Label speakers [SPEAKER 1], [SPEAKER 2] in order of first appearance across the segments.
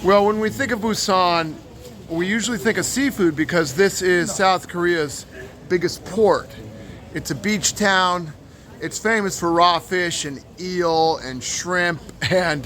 [SPEAKER 1] Well, when we think of Busan, we usually think of seafood because this is South Korea's biggest port. It's a beach town. It's famous for raw fish and eel and shrimp and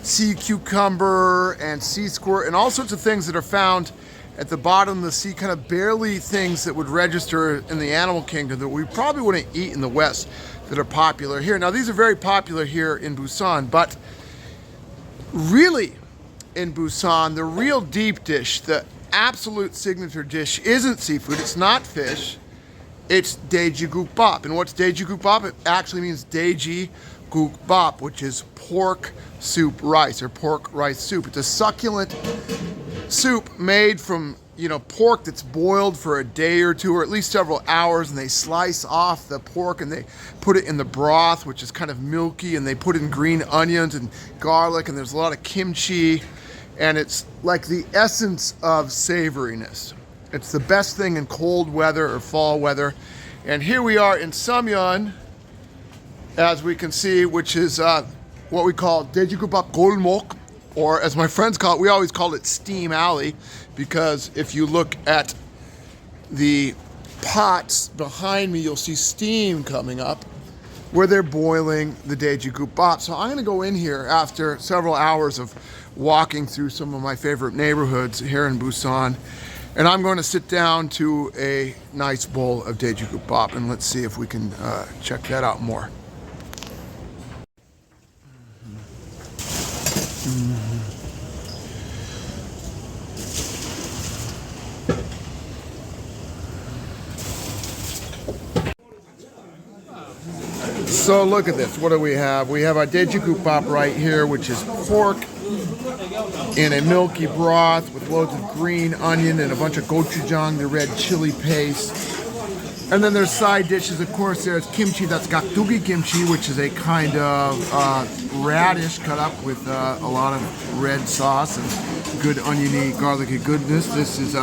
[SPEAKER 1] sea cucumber and sea squirt and all sorts of things that are found at the bottom of the sea, kind of barely things that would register in the animal kingdom that we probably wouldn't eat in the West that are popular here. Now, these are very popular here in Busan, but really in Busan, the real deep dish, the absolute signature dish isn't seafood, it's not fish. It's Dwaeji Gukbap. And what's Dwaeji Gukbap? It actually means Dwaeji Gukbap, which is pork soup rice or pork rice soup. It's a succulent soup made from, pork that's boiled for a day or two or at least several hours, and they slice off the pork and they put it in the broth, which is kind of milky, and they put in green onions and garlic, and there's a lot of kimchi, and it's like the essence of savoriness. It's the best thing in cold weather or fall weather. And here we are in Samyeon, as we can see, which is what we call Dwaeji Gukbap Golmok, or as my friends call it, we always call it Steam Alley, because if you look at the pots behind me, you'll see steam coming up where they're boiling the Dwaeji Gukbap. So I'm gonna go in here after several hours of walking through some of my favorite neighborhoods here in Busan. And I'm going to sit down to a nice bowl of Dwaeji Gukbap, and let's see if we can check that out more. So look at this. What do we have? We have our Dwaeji Gukbap right here, which is pork in a milky broth with loads of green onion and a bunch of gochujang, the red chili paste. And then there's side dishes. Of course, there's kimchi. That's gakdugi kimchi, which is a kind of radish cut up with a lot of red sauce and good oniony, garlicky goodness. This is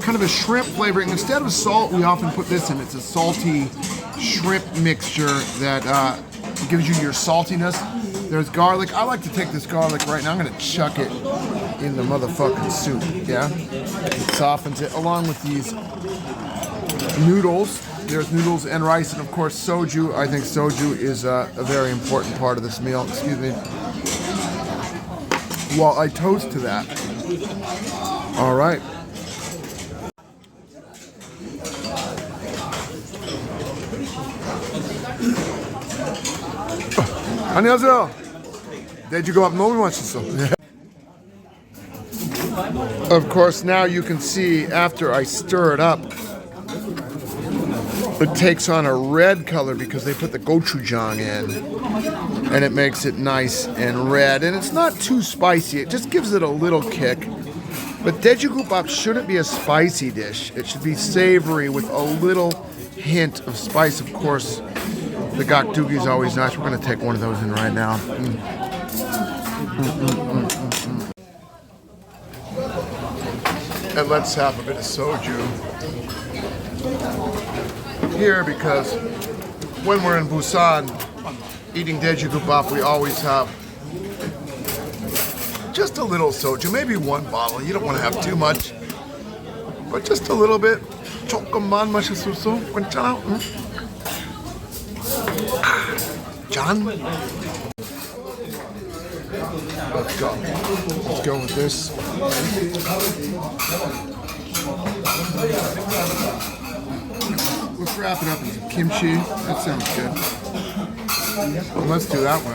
[SPEAKER 1] kind of a shrimp flavoring. Instead of salt, we often put this in. It's a salty shrimp mixture that gives you your saltiness. There's garlic. I like to take this garlic right now. I'm gonna chuck it in the motherfucking soup, yeah? It softens it, along with these noodles. There's noodles and rice, and of course soju. I think soju is a very important part of this meal. Excuse me. While I toast to that. All right. 안녕하세요. Dwaeji Gukbap 너무 맛있어. Of course, now you can see after I stir it up, it takes on a red color because they put the gochujang in, and it makes it nice and red. And it's not too spicy. It just gives it a little kick. But Dwaeji Gukbap shouldn't be a spicy dish. It should be savory with a little hint of spice. Of course, the gakdugi is always nice. We're going to take one of those in right now. And let's have a bit of soju here, because when we're in Busan eating Dwaeji Gukbap, we always have just a little soju, maybe one bottle. You don't want to have too much, but just a little bit. 조금만 마셨었어. 괜찮아? John? Let's go. Let's go with this. Let's wrap it up in some kimchi. That sounds good. Well, let's do that one,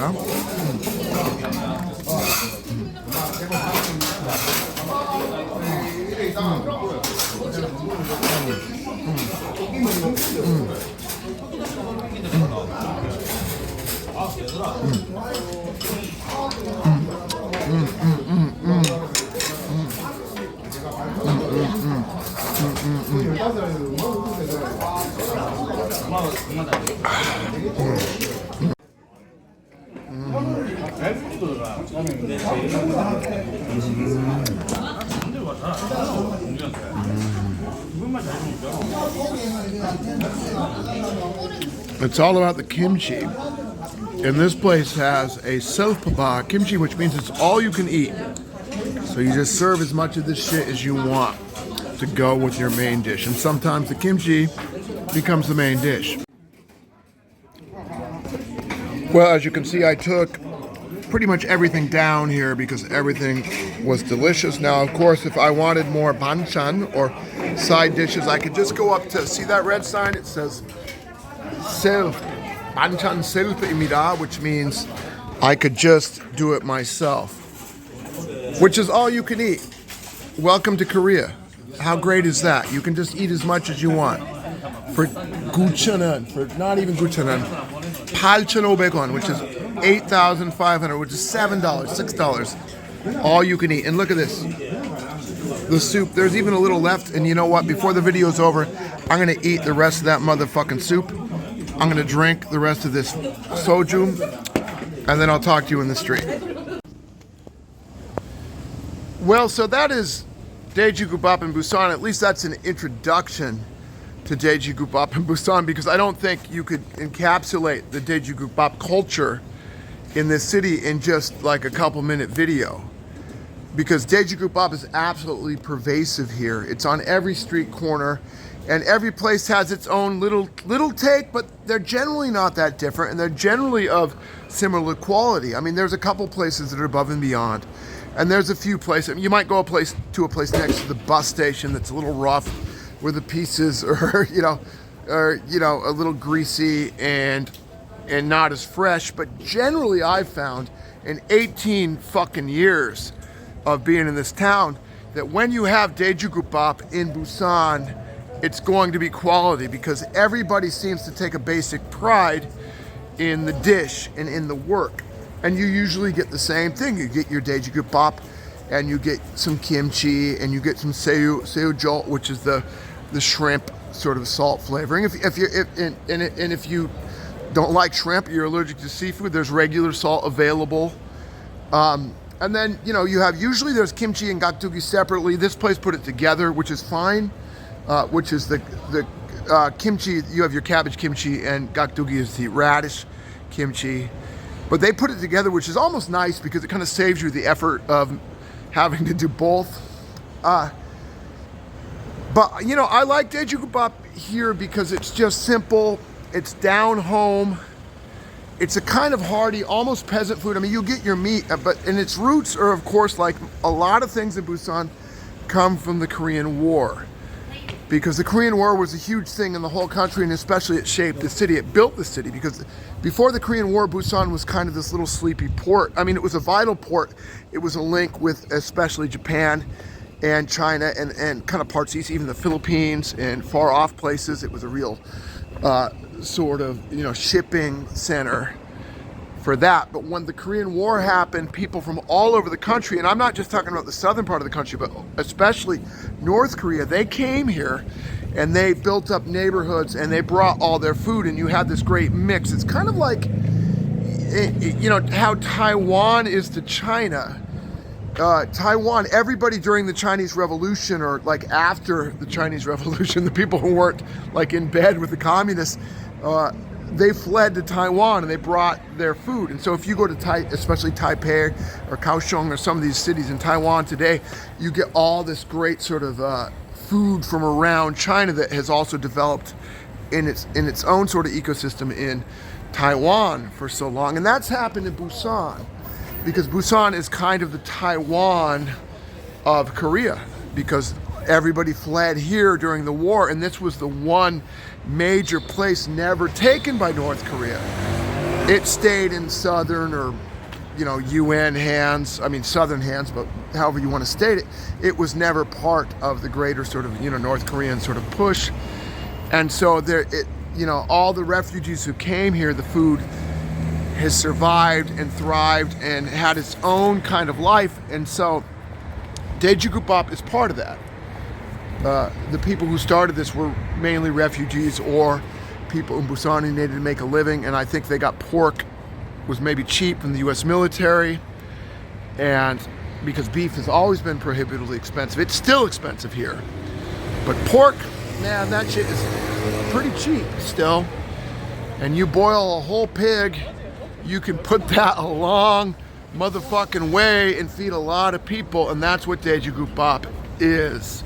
[SPEAKER 1] It's all about the kimchi. And this place has a self-papa kimchi, which means it's all you can eat. So you just serve as much of this shit as you want to go with your main dish. And sometimes the kimchi becomes the main dish. Well, as you can see, I took pretty much everything down here because everything was delicious. Now, of course, if I wanted more banchan or side dishes, I could just go up to, see that red sign? It says self, banchan self-imida, which means I could just do it myself, which is all you can eat. Welcome to Korea. How great is that? You can just eat as much as you want. For gucheon, for not even gucheon, 8,500원, which is 8,500, which is $7, $6. All you can eat. And look at this. The soup, there's even a little left. And you know what? Before the video's over, I'm going to eat the rest of that motherfucking soup. I'm going to drink the rest of this soju. And then I'll talk to you in the street. Well, so that is Dwaeji Gukbap in Busan. At least that's an introduction to Dwaeji Gukbap in Busan, because I don't think you could encapsulate the Dwaeji Gukbap culture in this city in just like a couple minute video. Because Dwaeji Gukbap is absolutely pervasive here. It's on every street corner, and every place has its own little take, but they're generally not that different, and they're generally of similar quality. I mean, there's a couple places that are above and beyond, and there's a few places. You might go to a place next to the bus station that's a little rough, where the pieces are, a little greasy and not as fresh. But generally, I've found in 18 fucking years of being in this town that when you have Dwaeji Gukbap in Busan, it's going to be quality, because everybody seems to take a basic pride in the dish and in the work. And you usually get the same thing. You get your Dwaeji Gukbap, and you get some kimchi, and you get some seo, which is the shrimp sort of salt flavoring. If you don't like shrimp, you're allergic to seafood, there's regular salt available. And then, you have, usually there's kimchi and gakdugi separately. This place put it together, which is fine, which is the kimchi. You have your cabbage kimchi, and gakdugi is the radish kimchi. But they put it together, which is almost nice because it kind of saves you the effort of having to do both. But, I like Dwaeji Gukbap here because it's just simple. It's down home. It's a kind of hearty, almost peasant food. I mean, you get your meat, and its roots are, of course, like a lot of things in Busan, come from the Korean War. Because the Korean War was a huge thing in the whole country, and especially it shaped the city. It built the city, because before the Korean War, Busan was kind of this little sleepy port. I mean, it was a vital port. It was a link with especially Japan and China and kind of parts east, even the Philippines and far off places. It was a real sort of, shipping center for that. But when the Korean War happened, people from all over the country, and I'm not just talking about the southern part of the country, but especially North Korea, they came here and they built up neighborhoods and they brought all their food, and you had this great mix. It's kind of like, how Taiwan is to China. Taiwan, everybody during the Chinese Revolution, or like after the Chinese Revolution, the people who weren't like in bed with the communists, they fled to Taiwan and they brought their food. And so if you go to especially Taipei or Kaohsiung or some of these cities in Taiwan today, you get all this great sort of food from around China that has also developed in its own sort of ecosystem in Taiwan for so long. And that's happened in Busan, because Busan is kind of the Taiwan of Korea, because everybody fled here during the war, and this was the one major place never taken by North Korea. It stayed in southern or, UN hands, southern hands, but however you want to state it, it was never part of the greater sort of, North Korean sort of push. And so all the refugees who came here, the food has survived and thrived and had its own kind of life. And so Dwaeji Gukbap is part of that. The people who started this were mainly refugees or people in Busan who needed to make a living, and I think they got pork, was maybe cheap from the US military, and because beef has always been prohibitively expensive. It's still expensive here, but pork, man, that shit is pretty cheap still. And you boil a whole pig, you can put that along motherfucking way and feed a lot of people, and that's what Dwaeji Gukbap is.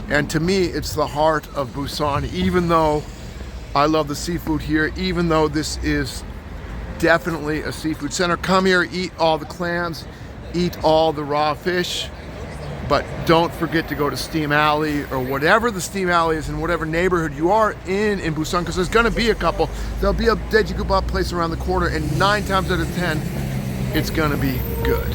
[SPEAKER 1] And to me, it's the heart of Busan, even though I love the seafood here, even though this is definitely a seafood center. Come here, eat all the clams, eat all the raw fish, but don't forget to go to Steam Alley or whatever the Steam Alley is in whatever neighborhood you are in Busan, because there's gonna be a couple. There'll be a Dwaeji Gukbap place around the corner, and 9 times out of 10, it's gonna be good.